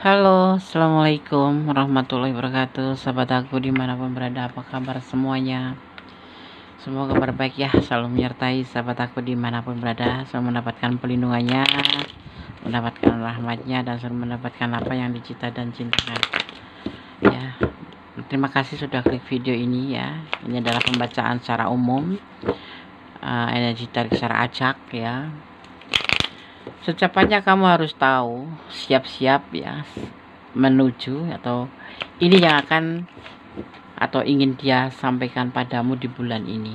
Halo, assalamualaikum warahmatullahi wabarakatuh. Sahabat aku dimanapun berada, apa kabar semuanya? Semoga kabar baik ya, selalu menyertai sahabat aku dimanapun berada, selalu mendapatkan pelindungannya, mendapatkan rahmatnya, dan selalu mendapatkan apa yang dicita dan cintakan. Ya, terima kasih sudah klik video ini ya. Ini adalah pembacaan secara umum, energi tarik secara acak ya. Secepatnya kamu harus tahu, siap-siap ya, menuju atau ini yang akan atau ingin dia sampaikan padamu di bulan ini.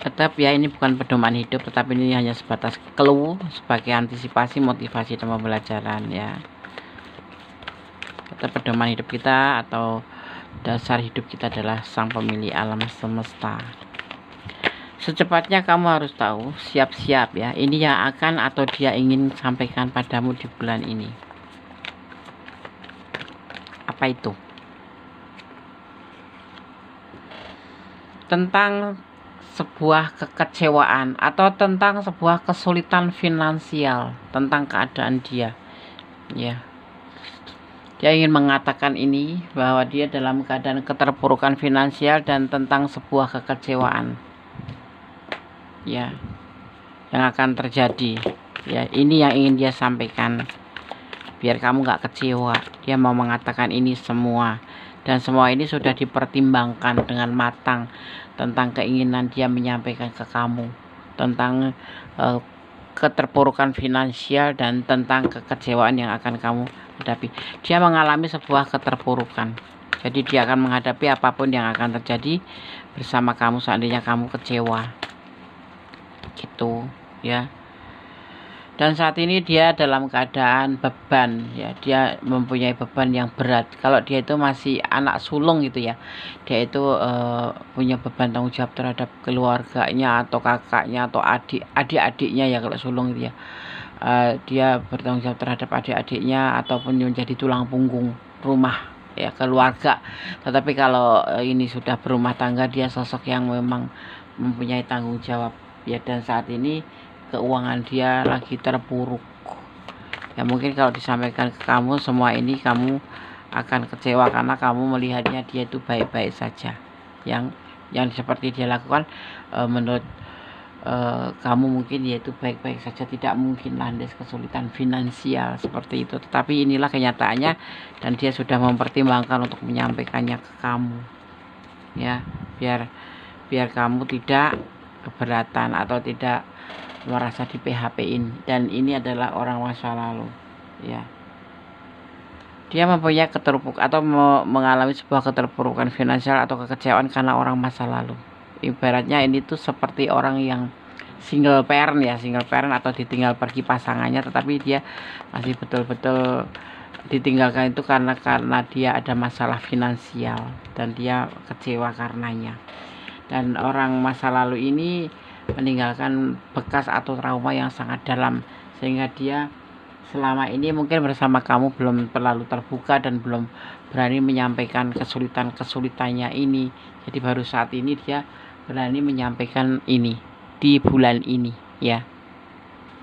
Tetap ya, ini bukan pedoman hidup, tetapi ini hanya sebatas clue sebagai antisipasi, motivasi dan pembelajaran ya. Tetap pedoman hidup kita atau dasar hidup kita adalah sang pemilik alam semesta. Secepatnya kamu harus tahu, siap-siap ya, ini yang akan atau dia ingin sampaikan padamu di bulan ini. Apa itu? Tentang sebuah kekecewaan atau tentang sebuah kesulitan finansial, tentang keadaan dia ya. Dia ingin mengatakan ini bahwa dia dalam keadaan keterpurukan finansial dan tentang sebuah kekecewaan ya yang akan terjadi ya. Ini yang ingin dia sampaikan biar kamu gak kecewa. Dia mau mengatakan ini semua, dan semua ini sudah dipertimbangkan dengan matang tentang keinginan dia menyampaikan ke kamu tentang keterpurukan finansial dan tentang kekecewaan yang akan kamu hadapi. Dia mengalami sebuah keterpurukan, jadi dia akan menghadapi apapun yang akan terjadi bersama kamu seandainya kamu kecewa gitu ya. Dan saat ini dia dalam keadaan beban ya, dia mempunyai beban yang berat. Kalau dia itu masih anak sulung gitu ya, dia itu punya beban tanggung jawab terhadap keluarganya atau kakaknya atau adik-adiknya ya. Kalau sulung gitu ya, dia bertanggung jawab terhadap adik-adiknya ataupun menjadi tulang punggung rumah ya, keluarga. Tetapi kalau ini sudah berumah tangga, dia sosok yang memang mempunyai tanggung jawab ya. Dan saat ini keuangan dia lagi terpuruk ya. Mungkin kalau disampaikan ke kamu semua ini, kamu akan kecewa karena kamu melihatnya dia itu baik-baik saja. Yang seperti dia lakukan menurut kamu mungkin yaitu baik-baik saja, tidak mungkin landas kesulitan finansial seperti itu. Tetapi inilah kenyataannya, dan dia sudah mempertimbangkan untuk menyampaikannya ke kamu ya, biar kamu tidak keberatan atau tidak merasa di PHP-in. Dan ini adalah orang masa lalu ya. Dia mempunyai keterpuruk atau mengalami sebuah keterpurukan finansial atau kekecewaan karena orang masa lalu. Ibaratnya ini tuh seperti orang yang single parent ya, single parent atau ditinggal pergi pasangannya, tetapi dia masih betul-betul ditinggalkan itu karena dia ada masalah finansial dan dia kecewa karenanya. Dan orang masa lalu ini meninggalkan bekas atau trauma yang sangat dalam, sehingga dia selama ini mungkin bersama kamu belum terlalu terbuka dan belum berani menyampaikan kesulitannya ini. Jadi baru saat ini dia berani menyampaikan ini di bulan ini ya.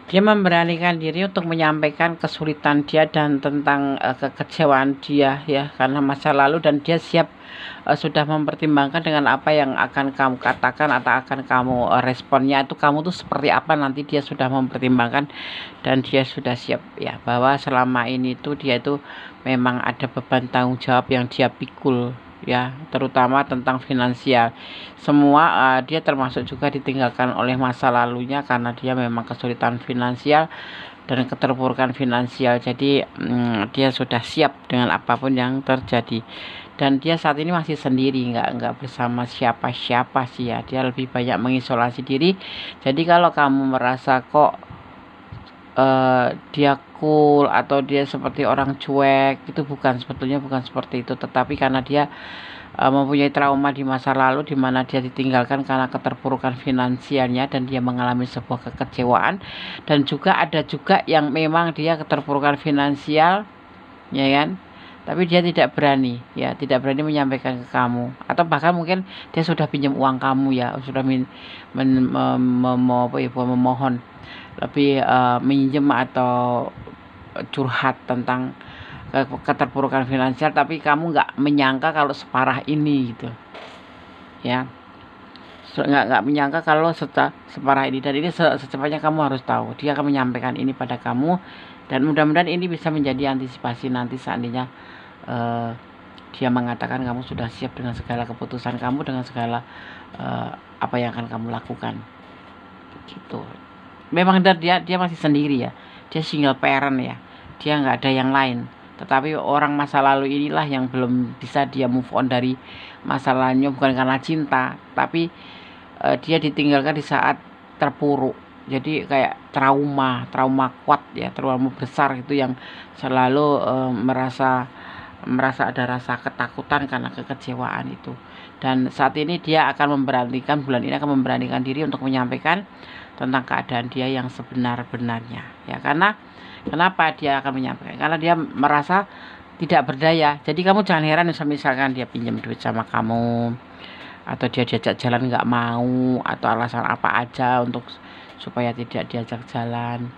Dia memberanikan diri untuk menyampaikan kesulitan dia dan tentang kekecewaan dia ya karena masa lalu, dan dia siap sudah mempertimbangkan dengan apa yang akan kamu katakan atau akan kamu responnya itu kamu tuh seperti apa nanti. Dia sudah mempertimbangkan dan dia sudah siap ya, bahwa selama ini tuh dia itu memang ada beban tanggung jawab yang dia pikul ya, terutama tentang finansial. Semua dia termasuk juga ditinggalkan oleh masa lalunya karena dia memang kesulitan finansial dan keterpurukan finansial. Jadi dia sudah siap dengan apapun yang terjadi. Dan dia saat ini masih sendiri, nggak bersama siapa-siapa sih ya. Dia lebih banyak mengisolasi diri. Jadi kalau kamu merasa kok dia cool atau dia seperti orang cuek, itu sebetulnya bukan seperti itu, tetapi karena dia mempunyai trauma di masa lalu di mana dia ditinggalkan karena keterpurukan finansialnya dan dia mengalami sebuah kekecewaan. Dan juga ada juga yang memang dia keterpurukan finansial ya kan, tapi dia tidak berani menyampaikan ke kamu, atau bahkan mungkin dia sudah pinjam uang kamu ya, sudah memohon lebih minjem atau curhat tentang keterpurukan finansial, tapi kamu nggak menyangka kalau separah ini gitu ya, nggak menyangka kalau separah ini, dan ini secepatnya kamu harus tahu dia akan menyampaikan ini pada kamu, dan mudah-mudahan ini bisa menjadi antisipasi nanti seandainya dia mengatakan kamu sudah siap dengan segala keputusan kamu, dengan segala apa yang akan kamu lakukan gitu. Memang dia masih sendiri ya, dia single parent ya, dia nggak ada yang lain. Tetapi orang masa lalu inilah yang belum bisa dia move on dari masa lalunya, bukan karena cinta, tapi dia ditinggalkan di saat terpuruk. Jadi kayak trauma kuat ya, trauma besar itu yang selalu merasa ada rasa ketakutan karena kekecewaan itu. Dan saat ini dia akan memberanikan, bulan ini akan memberanikan diri untuk menyampaikan tentang keadaan dia yang sebenar-benarnya ya. Karena kenapa dia akan menyampaikan? Karena dia merasa tidak berdaya. Jadi kamu jangan heran misalkan dia pinjam duit sama kamu, atau dia diajak jalan nggak mau, atau alasan apa aja untuk supaya tidak diajak jalan,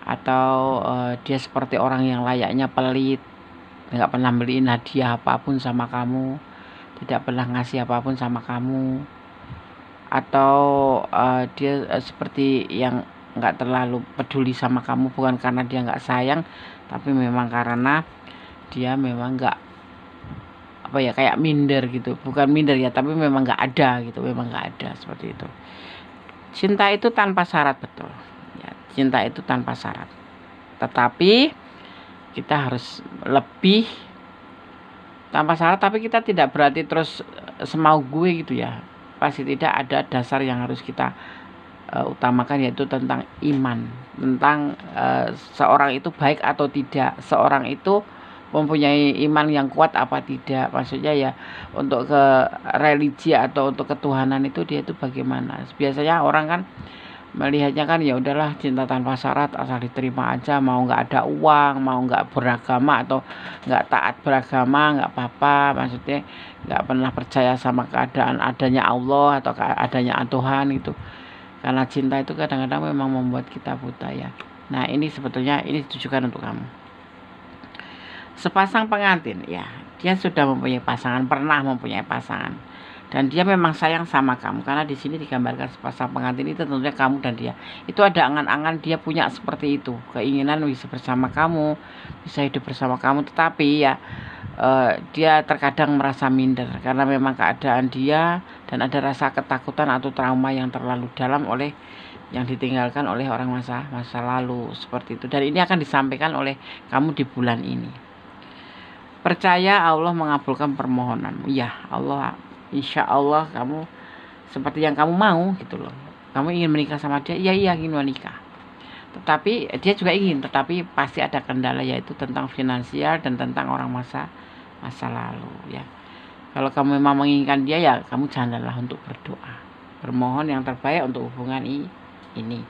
atau dia seperti orang yang layaknya pelit, nggak pernah beliin hadiah apapun sama kamu, tidak pernah ngasih apapun sama kamu, atau dia seperti yang nggak terlalu peduli sama kamu, bukan karena dia nggak sayang, tapi memang karena dia memang nggak apa ya, kayak minder gitu, bukan minder ya, tapi memang nggak ada gitu, memang nggak ada seperti itu. Cinta itu tanpa syarat, betul ya, cinta itu tanpa syarat, tetapi kita harus lebih tanpa syarat, tapi kita tidak berarti terus semau gue gitu ya, pasti tidak, ada dasar yang harus kita utamakan, yaitu tentang iman, tentang seorang itu baik atau tidak, seorang itu mempunyai iman yang kuat apa tidak, maksudnya ya untuk ke religi atau untuk ketuhanan itu dia itu bagaimana. Biasanya orang kan melihatnya kan ya udahlah, cinta tanpa syarat, asal diterima aja, mau nggak ada uang, mau nggak beragama atau nggak taat beragama nggak apa-apa, maksudnya nggak pernah percaya sama keadaan adanya Allah atau adanya Tuhan itu. Karena cinta itu kadang-kadang memang membuat kita buta ya. Nah ini sebetulnya ini ditujukan untuk kamu. Sepasang pengantin ya, dia sudah mempunyai pasangan, pernah mempunyai pasangan, dan dia memang sayang sama kamu, karena di sini digambarkan sepasang pengantin itu tentunya kamu dan dia. Itu ada angan-angan dia punya seperti itu, keinginan bisa bersama kamu, bisa hidup bersama kamu, tetapi ya dia terkadang merasa minder karena memang keadaan dia, dan ada rasa ketakutan atau trauma yang terlalu dalam oleh yang ditinggalkan oleh orang masa lalu seperti itu. Dan ini akan disampaikan oleh kamu di bulan ini. Percaya Allah mengabulkan permohonanmu ya. Allah, insya Allah kamu seperti yang kamu mau gitu loh. Kamu ingin menikah sama dia, iya ingin menikah, tetapi dia juga ingin, tetapi pasti ada kendala, yaitu tentang finansial dan tentang orang masa lalu ya. Kalau kamu memang menginginkan dia ya, kamu janganlah untuk berdoa, bermohon yang terbaik untuk hubungan ini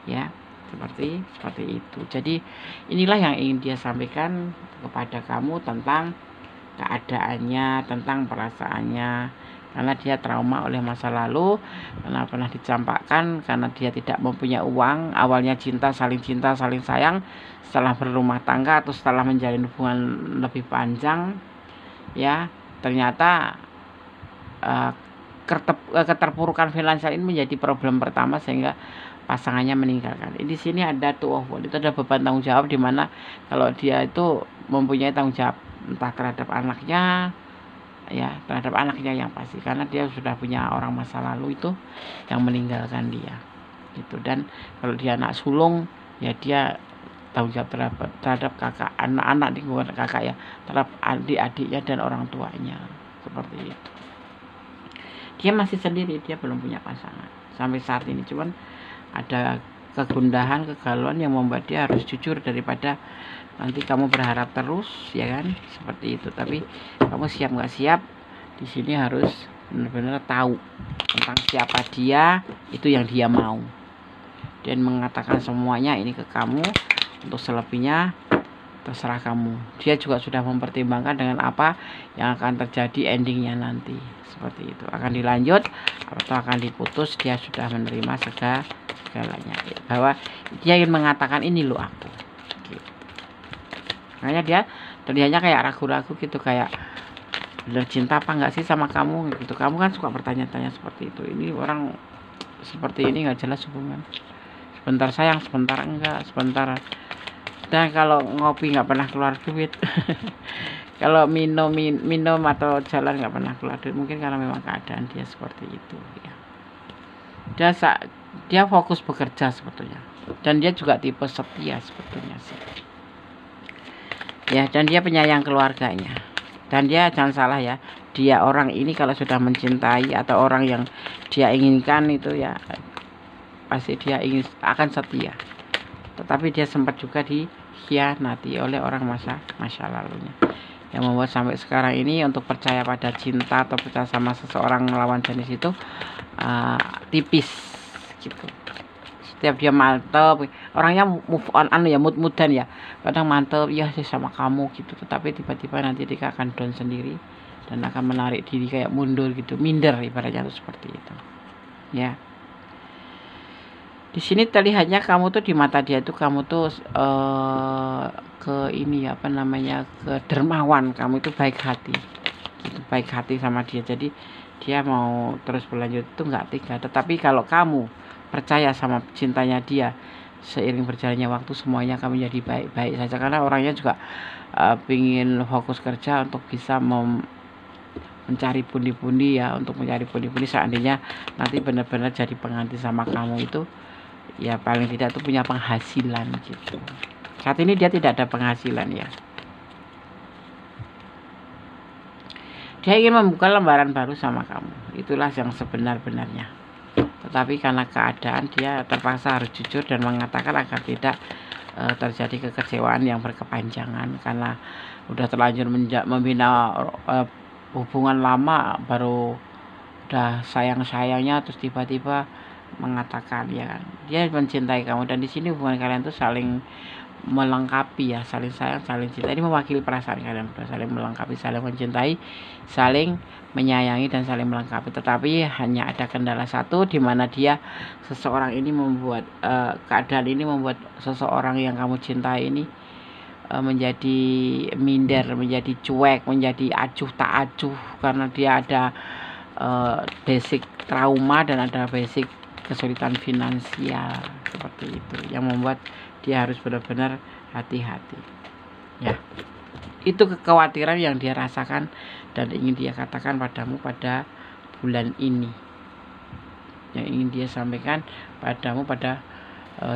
ya, seperti itu. Jadi inilah yang ingin dia sampaikan kepada kamu tentang keadaannya, tentang perasaannya, karena dia trauma oleh masa lalu, karena pernah dicampakkan, karena dia tidak mempunyai uang. Awalnya cinta, saling sayang, setelah berumah tangga atau setelah menjalin hubungan lebih panjang ya, ternyata keterpurukan finansial ini menjadi problem pertama sehingga pasangannya meninggalkan. Di sini ada Two of Wands, itu ada beban tanggung jawab, di mana kalau dia itu mempunyai tanggung jawab entah terhadap anaknya ya, terhadap anaknya yang pasti, karena dia sudah punya orang masa lalu itu yang meninggalkan dia gitu. Dan kalau dia anak sulung ya, dia tanggung jawab terhadap kakak, anak-anak, bukan kakak ya, terhadap adik-adiknya dan orang tuanya seperti itu. Dia masih sendiri, dia belum punya pasangan sampai saat ini, cuman ada kegundahan, kegalauan yang membuat dia harus jujur daripada nanti kamu berharap terus ya kan, seperti itu. Tapi kamu siap nggak siap, di sini harus benar-benar tahu tentang siapa dia, itu yang dia mau, dan mengatakan semuanya ini ke kamu. Untuk selebihnya terserah kamu. Dia juga sudah mempertimbangkan dengan apa yang akan terjadi endingnya nanti, seperti itu. Akan dilanjut atau akan diputus, dia sudah menerima segalanya, bahwa dia ingin mengatakan ini loh aku gitu. Makanya dia terlihatnya kayak ragu-ragu gitu, kayak bener cinta apa enggak sih sama kamu gitu. Kamu kan suka bertanya-tanya seperti itu. Ini orang seperti ini nggak jelas hubungan. Sebentar sayang, sebentar enggak, sebentar. Dan kalau ngopi nggak pernah keluar duit. Kalau minum atau jalan nggak pernah keluar duit, mungkin karena memang keadaan dia seperti itu ya. Dia fokus bekerja sebetulnya, dan dia juga tipe setia sebetulnya sih ya, dan dia penyayang keluarganya. Dan dia jangan salah ya, dia orang ini kalau sudah mencintai atau orang yang dia inginkan itu ya pasti dia akan setia. Tetapi dia sempat juga dikhianati oleh orang masa lalunya, yang membuat sampai sekarang ini untuk percaya pada cinta atau percaya sama seseorang lawan jenis itu tipis gitu. Setiap dia mantep, orangnya move on ya, mood-moodan ya, kadang mantep ya sih sama kamu gitu, tetapi tiba-tiba nanti dia akan down sendiri dan akan menarik diri kayak mundur gitu, minder ibaratnya tuh seperti itu ya. Di sini terlihatnya kamu tuh di mata dia tuh kamu tuh ke ini apa namanya, ke dermawan, kamu itu baik hati gitu, baik hati sama dia. Jadi dia mau terus berlanjut itu nggak tega. Tetapi kalau kamu percaya sama cintanya dia, seiring berjalannya waktu semuanya akan menjadi baik-baik saja, karena orangnya juga ingin fokus kerja untuk bisa mencari pundi-pundi ya, untuk mencari pundi-pundi seandainya nanti benar-benar jadi pengantin sama kamu itu ya, paling tidak itu punya penghasilan gitu. Saat ini dia tidak ada penghasilan ya. Dia ingin membuka lembaran baru sama kamu, itulah yang sebenar-benarnya. Tetapi karena keadaan dia terpaksa harus jujur dan mengatakan agar tidak terjadi kekecewaan yang berkepanjangan, karena udah terlanjur membina hubungan lama, baru udah sayang-sayangnya terus tiba-tiba mengatakan ya kan dia mencintai kamu. Dan di sini hubungan kalian tuh saling melengkapi ya, saling sayang, saling cinta. Ini mewakili perasaan kalian berdua, saling melengkapi, saling mencintai, saling menyayangi dan saling melengkapi. Tetapi hanya ada kendala satu, di mana seseorang ini membuat keadaan ini membuat seseorang yang kamu cintai ini menjadi minder, menjadi cuek, menjadi acuh tak acuh, karena dia ada basic trauma dan ada basic kesulitan finansial seperti itu, yang membuat dia harus benar-benar hati-hati ya. Itu kekhawatiran yang dia rasakan dan ingin dia katakan padamu pada bulan ini, yang ingin dia sampaikan padamu pada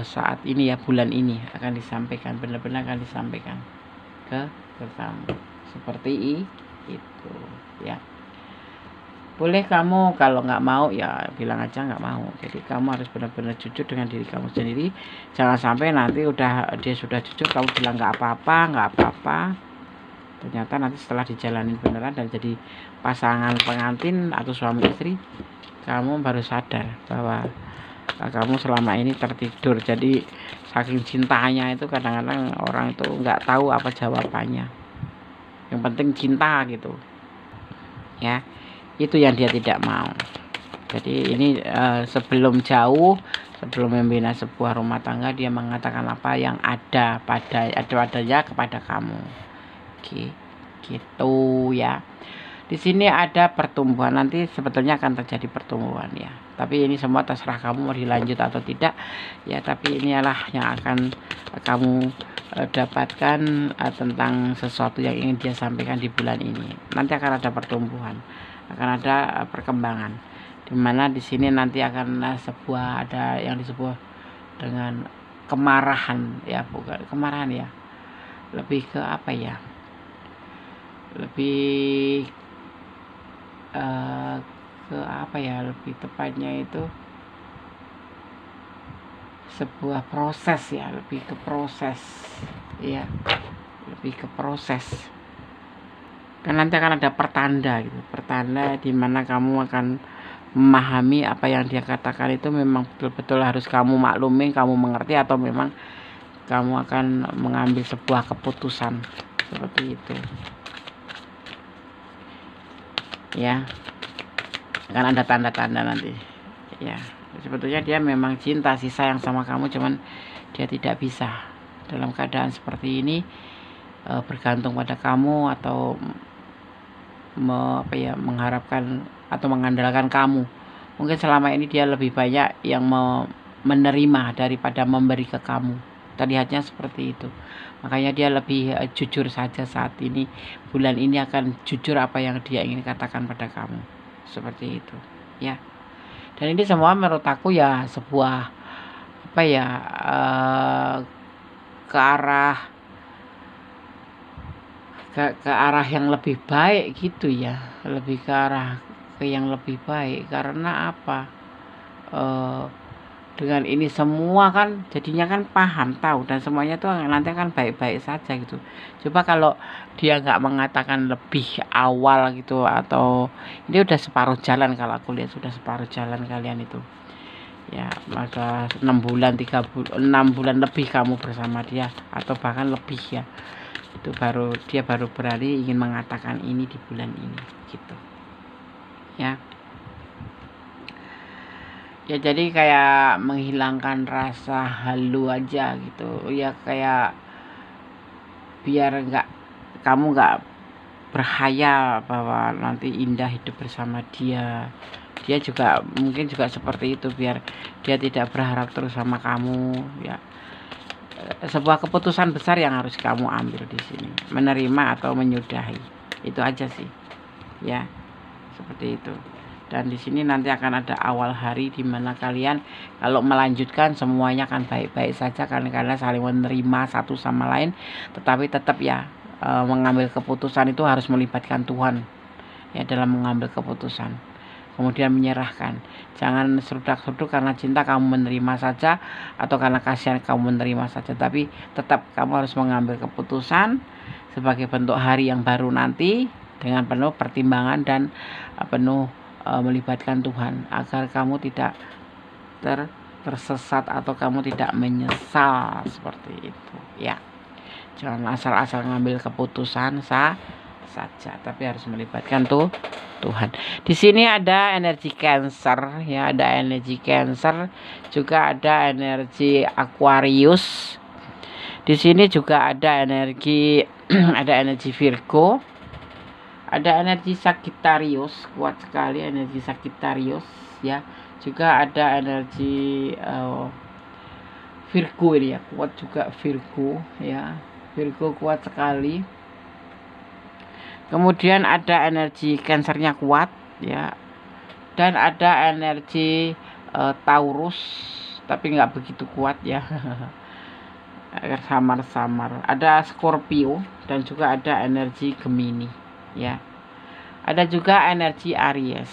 saat ini ya, bulan ini akan disampaikan, benar-benar akan disampaikan ke kamu seperti itu ya. Boleh kamu kalau nggak mau ya bilang aja nggak mau. Jadi kamu harus benar-benar jujur dengan diri kamu sendiri. Jangan sampai nanti dia sudah jujur kamu bilang nggak apa-apa. Ternyata nanti setelah dijalanin beneran dan jadi pasangan pengantin atau suami istri, kamu baru sadar bahwa kamu selama ini tertidur. Jadi saking cintanya itu kadang-kadang orang itu nggak tahu apa jawabannya. Yang penting cinta gitu ya. Itu yang dia tidak mau. Jadi ini sebelum membina sebuah rumah tangga, dia mengatakan apa yang ada padanya kepada kamu. Oke, gitu ya. Di sini ada pertumbuhan, nanti sebetulnya akan terjadi pertumbuhan ya. Tapi ini semua terserah kamu mau dilanjut atau tidak ya. Tapi inilah yang akan kamu dapatkan tentang sesuatu yang ingin dia sampaikan di bulan ini. Nanti akan ada pertumbuhan, akan ada perkembangan, dimana di sini nanti akan ada yang disebut dengan kemarahan ya, bukan kemarahan ya, lebih ke apa ya, lebih ke apa ya, lebih tepatnya itu sebuah proses ya, lebih ke proses ya, lebih ke proses. Dan nanti akan ada pertanda gitu, pertanda di mana kamu akan memahami apa yang dia katakan itu memang betul-betul harus kamu maklumi, kamu mengerti, atau memang kamu akan mengambil sebuah keputusan seperti itu ya. Akan ada tanda-tanda nanti ya. Sebetulnya dia memang cinta sih, sayang sama kamu, cuman dia tidak bisa dalam keadaan seperti ini. bergantung pada kamu atau mengharapkan atau mengandalkan kamu. Mungkin selama ini dia lebih banyak yang menerima daripada memberi ke kamu. Terlihatnya seperti itu. Makanya dia lebih jujur saja saat ini. Bulan ini akan jujur apa yang dia ingin katakan pada kamu. Seperti itu, ya. Dan ini semua menurut aku ya sebuah ke arah yang lebih baik gitu ya, lebih ke arah yang lebih baik. Karena apa? Dengan ini semua kan jadinya kan paham, tahu, dan semuanya tuh nanti kan baik-baik saja gitu. Coba kalau dia nggak mengatakan lebih awal gitu, atau ini udah separuh jalan, kalau aku lihat sudah separuh jalan kalian itu. Ya, maka 6 bulan 6 bulan lebih kamu bersama dia, atau bahkan lebih ya. Itu dia baru berani ingin mengatakan ini di bulan ini gitu, ya. Ya jadi kayak menghilangkan rasa halu aja gitu ya, kayak biar kamu nggak berhayal bahwa nanti indah hidup bersama dia. Dia juga mungkin juga seperti itu, biar dia tidak berharap terus sama kamu ya. Sebuah keputusan besar yang harus kamu ambil di sini, menerima atau menyudahi, itu aja sih ya, seperti itu. Dan di sini nanti akan ada awal hari di mana kalian kalau melanjutkan semuanya akan baik-baik saja, karena kalian saling menerima satu sama lain. Tetapi tetap ya, mengambil keputusan itu harus melibatkan Tuhan ya dalam mengambil keputusan. Kemudian menyerahkan, jangan serudak-seruduk karena cinta kamu menerima saja, atau karena kasihan kamu menerima saja. Tapi tetap kamu harus mengambil keputusan sebagai bentuk hari yang baru nanti, dengan penuh pertimbangan dan penuh melibatkan Tuhan, agar kamu tidak tersesat atau kamu tidak menyesal seperti itu ya. Jangan asal-asal ngambil keputusan saja, tapi harus melibatkan Tuhan. Di sini ada energi Cancer ya, ada energi Cancer, juga ada energi Aquarius. Di sini juga ada energi ada energi Virgo, ada energi Sagittarius, kuat sekali energi Sagittarius ya. Juga ada energi Virgo ini ya, kuat juga Virgo ya. Virgo kuat sekali. Kemudian ada energi Cancernya kuat ya, dan ada energi Taurus, tapi nggak begitu kuat ya. Samar-samar. Ada Scorpio dan juga ada energi Gemini ya. Ada juga energi Aries.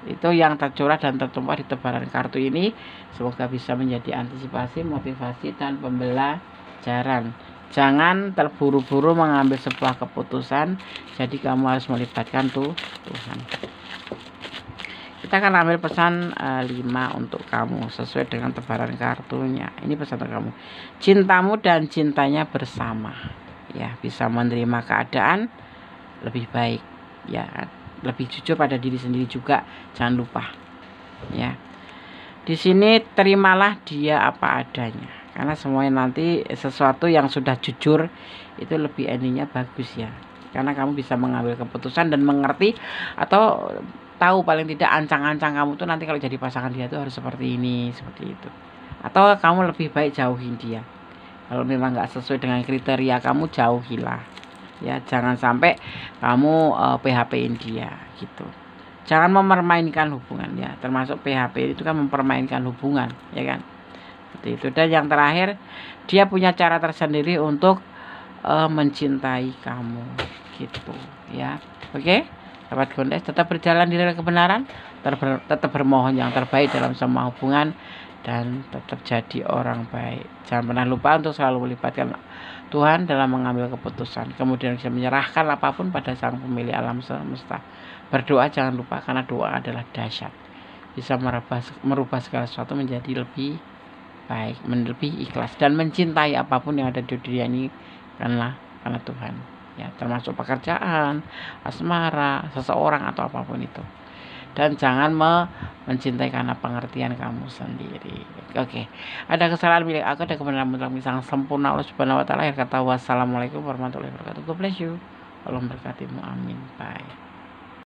Itu yang tercurah dan tertumpah di tebaran kartu ini. Semoga bisa menjadi antisipasi, motivasi, dan pembelajaran. Jangan terburu-buru mengambil sebuah keputusan. Jadi kamu harus melibatkan Tuhan. Kita akan ambil pesan 5 untuk kamu sesuai dengan tebaran kartunya. Ini pesan untuk kamu. Cintamu dan cintanya bersama. Ya, bisa menerima keadaan lebih baik. Ya, lebih jujur pada diri sendiri juga. Jangan lupa. Ya. Di sini terimalah dia apa adanya. Karena semuanya nanti sesuatu yang sudah jujur itu lebih endingnya bagus ya. Karena kamu bisa mengambil keputusan dan mengerti, atau tahu paling tidak ancang-ancang kamu tuh nanti kalau jadi pasangan dia tuh harus seperti ini, seperti itu. Atau kamu lebih baik jauhin dia. Kalau memang nggak sesuai dengan kriteria kamu, jauhilah. Ya, jangan sampai kamu PHP-in dia gitu. Jangan mempermainkan hubungan ya. Termasuk PHP itu kan mempermainkan hubungan, ya kan? Seperti itu. Dan yang terakhir, dia punya cara tersendiri untuk mencintai kamu gitu ya. Oke, sahabat Gondes, tetap berjalan di jalan kebenaran, tetap bermohon yang terbaik dalam semua hubungan, dan tetap jadi orang baik. Jangan pernah lupa untuk selalu melibatkan Tuhan dalam mengambil keputusan, kemudian bisa menyerahkan apapun pada Sang Pemilik alam semesta. Berdoa jangan lupa, karena doa adalah dahsyat, bisa merubah segala sesuatu menjadi lebih baik, lebih ikhlas, dan mencintai apapun yang ada di dunia ini karena Tuhan ya, termasuk pekerjaan, asmara, seseorang, atau apapun itu. Dan jangan mencintai karena pengertian kamu sendiri. Oke. Ada kesalahan milik aku, ada kebenaran mutlak yang sempurna Allah Subhanahu wa taala. Akhir kata wassalamualaikum warahmatullahi wabarakatuh. God bless you. Allah memberkatimu. Amin. Bye.